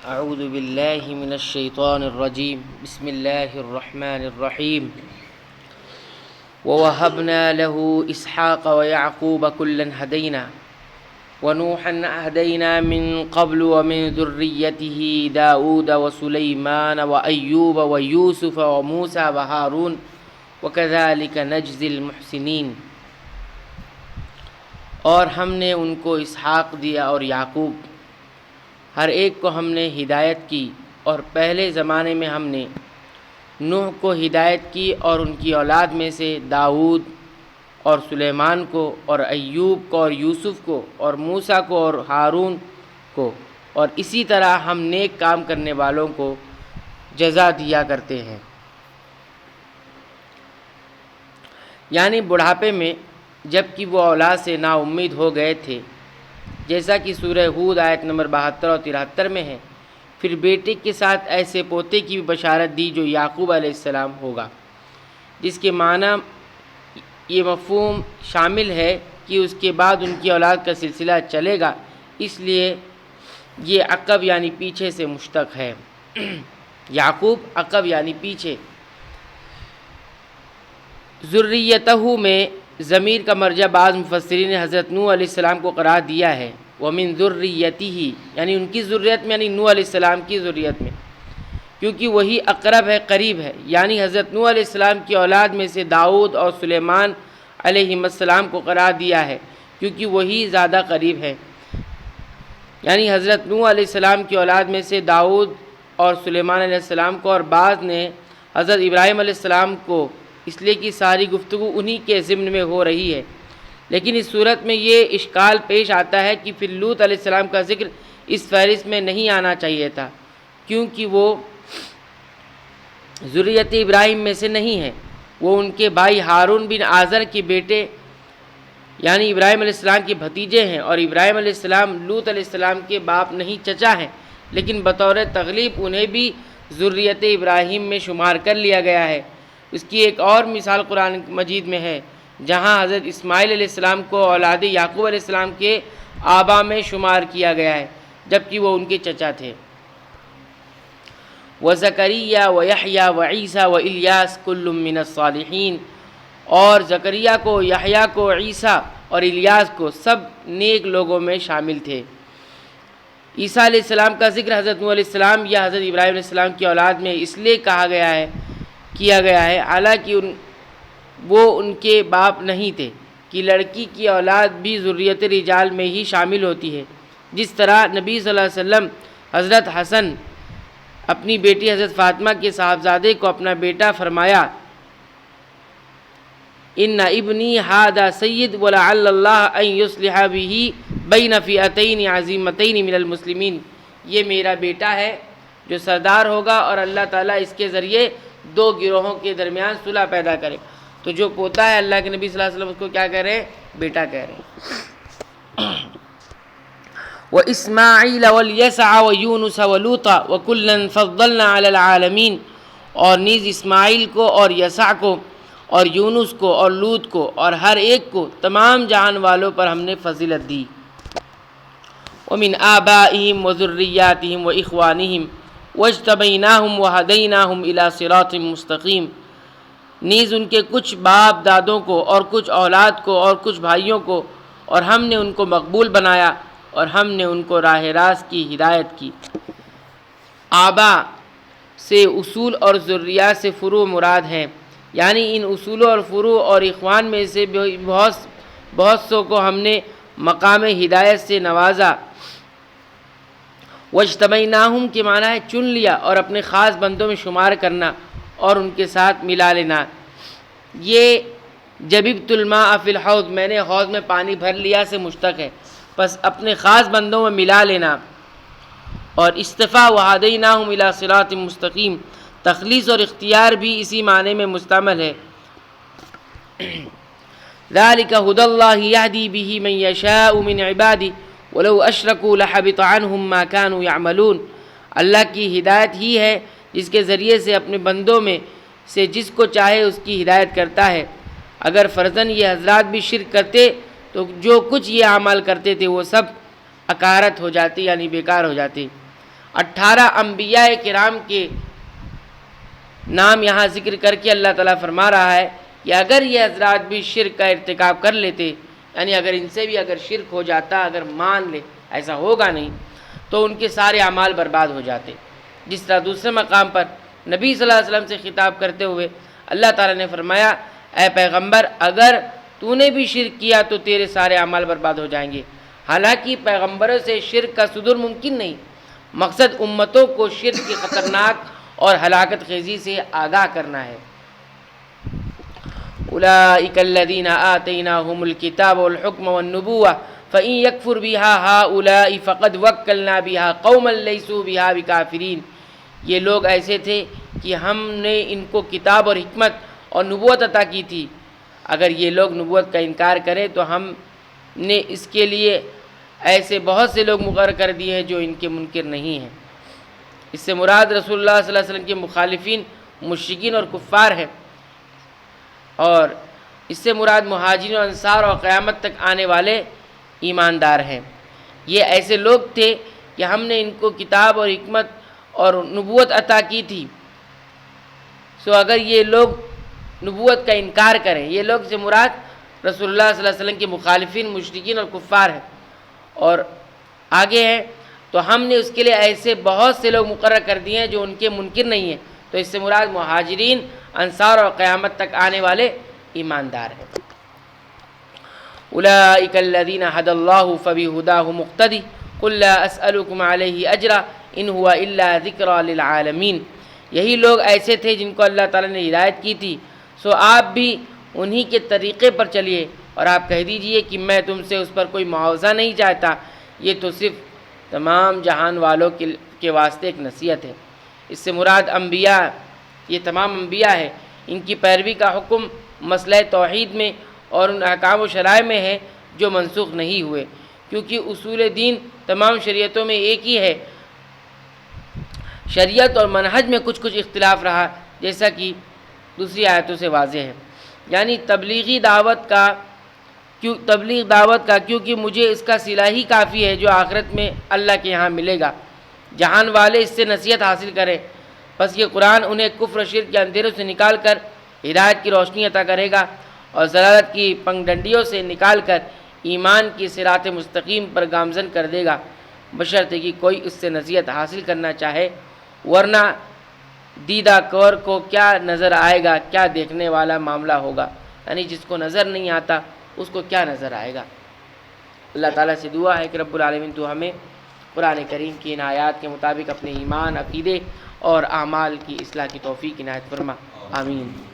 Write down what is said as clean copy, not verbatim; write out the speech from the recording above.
اعوذ باللہ من الشیطان الرجیم بسم اللہ الرحمن الرحیم ووهبنا له اسحاق ويعقوب كلا هدينا ونوحا هدينا من قبل ومن ذريته داود وسليمان وأيوب ويوسف وموسى وهارون وكذلك نجزي المحسنين۔ اور ہم نے ان کو اسحاق دیا اور یعقوب، ہر ایک کو ہم نے ہدایت کی، اور پہلے زمانے میں ہم نے نوح کو ہدایت کی اور ان کی اولاد میں سے داؤد اور سلیمان کو اور ایوب کو اور یوسف کو اور موسیٰ کو اور ہارون کو، اور اسی طرح ہم نیک کام کرنے والوں کو جزا دیا کرتے ہیں۔ یعنی بڑھاپے میں جب کہ وہ اولاد سے نا امید ہو گئے تھے، جیسا کہ سورہ ہود آیت نمبر 72 اور 73 میں ہے، پھر بیٹے کے ساتھ ایسے پوتے کی بھی بشارت دی جو یعقوب علیہ السلام ہوگا، جس کے معنی یہ مفہوم شامل ہے کہ اس کے بعد ان کی اولاد کا سلسلہ چلے گا، اس لیے یہ عقب یعنی پیچھے سے مشتق ہے۔ یعقوب عقب یعنی پیچھے۔ ذریتہ میں ضمیر کا مرجع بعض مفسرین نے حضرت نوح علیہ السلام کو قرار دیا ہے، ومن ذریتہ یعنی ان کی ذریت میں، یعنی نوح علیہ السلام کی ذریت میں، کیونکہ وہی اقرب ہے، قریب ہے، یعنی حضرت نوح علیہ السلام کی اولاد میں سے داؤد اور سلیمان علیہ السلام کو قرار دیا ہے، کیونکہ وہی زیادہ قریب ہے۔ یعنی حضرت نوح علیہ السلام کی اولاد میں سے داؤد اور سلیمان علیہ السلام کو، اور بعض نے حضرت ابراہیم علیہ السلام کو، اس لیے کہ ساری گفتگو انہی کے ضمن میں ہو رہی ہے۔ لیکن اس صورت میں یہ اشکال پیش آتا ہے کہ پھر لوط علیہ السلام کا ذکر اس فہرست میں نہیں آنا چاہیے تھا، کیونکہ وہ ذریت ابراہیم میں سے نہیں ہے، وہ ان کے بھائی ہارون بن آزر کے بیٹے یعنی ابراہیم علیہ السلام کے بھتیجے ہیں، اور ابراہیم علیہ السلام لوط علیہ السلام کے باپ نہیں چچا ہیں، لیکن بطور تغلیب انہیں بھی ذریت ابراہیم میں شمار کر لیا گیا ہے۔ اس کی ایک اور مثال قرآن مجید میں ہے، جہاں حضرت اسماعیل علیہ السلام کو اولاد یعقوب علیہ السلام کے آبا میں شمار کیا گیا ہے، جبکہ وہ ان کے چچا تھے۔ وَزَكَرِيَّا وَيَحْيَا وَعِيسَى وَإِلْيَاسَ كُلٌّ مِّنَ الصَّالِحِينَ، اور زکریا کو، یحییٰ کو، عیسیٰ اور الیاس کو سب نیک لوگوں میں شامل تھے۔ عیسیٰ علیہ السلام کا ذکر حضرت نوح علیہ السلام یا حضرت ابراہیم علیہ السلام کی اولاد میں اس لیے کیا گیا ہے حالانکہ وہ ان کے باپ نہیں تھے، کہ لڑکی کی اولاد بھی ذریت رجال میں ہی شامل ہوتی ہے، جس طرح نبی صلی اللہ علیہ وسلم حضرت حسن اپنی بیٹی حضرت فاطمہ کے صاحبزادے کو اپنا بیٹا فرمایا، ان ابنی ھذا سید ولعل اللہ ان یصلح بہ بین فئتین عظیمتین من المسلمین، یہ میرا بیٹا ہے جو سردار ہوگا، اور اللہ تعالیٰ اس کے ذریعے دو گروہوں کے درمیان صلح پیدا کرے۔ تو جو پوتا ہے، اللہ کے نبی صلی اللہ علیہ وسلم اس کو کیا کہہ رہے ہیں؟ بیٹا کہہ رہے ہیں۔ وَإِسْمَاعِيلَ وَالْيَسَعَ وَيُونُسَ وَلُوطَ وَكُلًّا فَضَّلْنَا عَلَى الْعَالَمِينَ، اور نیز اسماعیل کو اور یسع کو اور یونس کو اور لوط کو اور ہر ایک کو تمام جہان والوں پر ہم نے فضیلت دی۔ وَمِنْ آبَائِهِمْ وَذُرِّيَّاتِهِمْ وَإِخْوَانِهِمْ وَاجْتَبَيْنَاهُمْ وَهَدَيْنَاهُمْ إِلَى صِرَاطٍ مُسْتَقِيمٍ، نیز ان کے کچھ باپ دادوں کو اور کچھ اولاد کو اور کچھ بھائیوں کو، اور ہم نے ان کو مقبول بنایا اور ہم نے ان کو راہ راست کی ہدایت کی۔ آبا سے اصول اور ذریات سے فروع مراد ہیں، یعنی ان اصولوں اور فروع اور اخوان میں سے بہت سو کو ہم نے مقام ہدایت سے نوازا۔ وَاجْتَبَيْنَاهُمْ کے معنی ہے چن لیا اور اپنے خاص بندوں میں شمار کرنا اور ان کے ساتھ ملا لینا۔ یہ جببت الماء فی الحوض، میں نے حوض میں پانی بھر لیا سے مشتق ہے، پس اپنے خاص بندوں میں ملا لینا۔ اور اصطفیٰ وَهَدَيْنَاهُمْ إِلَى صِرَاطٍ مُسْتَقِيمٍ، تخلیص اور اختیار بھی اسی معنی میں مستعمل ہے۔ ذَلِكَ هُدَى اللَّهِ يَهْدِي بِهِ مَن يَشَاءُ مِنْ عِبَادِهِ وَلَوْ أَشْرَكُوا لَحَبِطَ عَنْهُمْ مَا كَانُوا يَعْمَلُونَ، اللہ کی ہدایت ہی ہے جس کے ذریعے سے اپنے بندوں میں سے جس کو چاہے اس کی ہدایت کرتا ہے، اگر فرضاً یہ حضرات بھی شرک کرتے تو جو کچھ یہ اعمال کرتے تھے وہ سب اکارت ہو جاتی، یعنی بیکار ہو جاتی۔ 18 انبیاء کرام کے نام یہاں ذکر کر کے اللہ تعالیٰ فرما رہا ہے کہ اگر یہ حضرات بھی شرک کا ارتکاب کر لیتے، یعنی اگر ان سے بھی اگر شرک ہو جاتا، اگر مان لے، ایسا ہوگا نہیں، تو ان کے سارے اعمال برباد ہو جاتے۔ جس طرح دوسرے مقام پر نبی صلی اللہ علیہ وسلم سے خطاب کرتے ہوئے اللہ تعالیٰ نے فرمایا، اے پیغمبر اگر تو نے بھی شرک کیا تو تیرے سارے اعمال برباد ہو جائیں گے۔ حالانکہ پیغمبروں سے شرک کا صدور ممکن نہیں، مقصد امتوں کو شرک کی خطرناک اور ہلاکت خیزی سے آگاہ کرنا ہے۔ اولئک الذین آتیناہم الکتاب والحکم والنبوۃ فإن یکفر بہا ہؤلاء فقد وکلنا بہا قوما لیسوا بہا بکافرین۔ یہ لوگ ایسے تھے کہ ہم نے ان کو کتاب اور حکمت اور نبوت عطا کی تھی، اگر یہ لوگ نبوت کا انکار کریں تو ہم نے اس کے لیے ایسے بہت سے لوگ مقرر کر دیے ہیں جو ان کے منکر نہیں ہیں۔ اس سے مراد رسول اللہ صلی اللہ علیہ وسلم کے مخالفین مشرکین اور کفار ہیں، اور اس سے مراد مہاجرین اور انصار اور قیامت تک آنے والے ایماندار ہیں۔ یہ ایسے لوگ تھے کہ ہم نے ان کو کتاب اور حکمت اور نبوت عطا کی تھی، سو اگر یہ لوگ نبوت کا انکار کریں، یہ لوگ سے مراد رسول اللہ صلی اللہ علیہ وسلم کے مخالفین مشرکین اور کفار ہیں، اور آگے ہیں تو ہم نے اس کے لیے ایسے بہت سے لوگ مقرر کر دیے ہیں جو ان کے منکر نہیں ہیں، تو اس سے مراد مہاجرین، انصار اور قیامت تک آنے والے ایماندار ہیں۔ اولئک الذین ھدی اللہ فبہداہ مقتدی قل لا اسألکم علیہ اجرا ان ہوا الا ذکری للعالمین۔ یہی لوگ ایسے تھے جن کو اللہ تعالیٰ نے ہدایت کی تھی، سو آپ بھی انہی کے طریقے پر چلیے، اور آپ کہہ دیجئے کہ میں تم سے اس پر کوئی معاوضہ نہیں چاہتا، یہ تو صرف تمام جہان والوں کے واسطے ایک نصیحت ہے۔ اس سے مراد انبیاء، یہ تمام انبیاء ہے، ان کی پیروی کا حکم مسئلہ توحید میں اور ان احکام و شرائع میں ہے جو منسوخ نہیں ہوئے، کیونکہ اصول دین تمام شریعتوں میں ایک ہی ہے۔ شریعت اور منہج میں کچھ اختلاف رہا، جیسا کہ دوسری آیتوں سے واضح ہے، یعنی تبلیغ دعوت کا کیونکہ مجھے اس کا صلہ ہی کافی ہے جو آخرت میں اللہ کے یہاں ملے گا، جہان والے اس سے نصیحت حاصل کریں، بس یہ قرآن انہیں کفر و شرک کے اندھیروں سے نکال کر ہدایت کی روشنی عطا کرے گا، اور ضلالت کی پنگ ڈنڈیوں سے نکال کر ایمان کی صراط مستقیم پر گامزن کر دے گا، بشرطے کہ کوئی اس سے نصیحت حاصل کرنا چاہے، ورنہ دیدہ کور کو کیا نظر آئے گا، کیا دیکھنے والا معاملہ ہوگا، یعنی جس کو نظر نہیں آتا اس کو کیا نظر آئے گا۔ اللہ تعالیٰ سے دعا ہے کہ رب العالمین تو ہمیں قرآن کریم کی ان آیات کے مطابق اپنے ایمان، عقیدے اور اعمال کی اصلاح کی توفیق عنایت فرما، آمین۔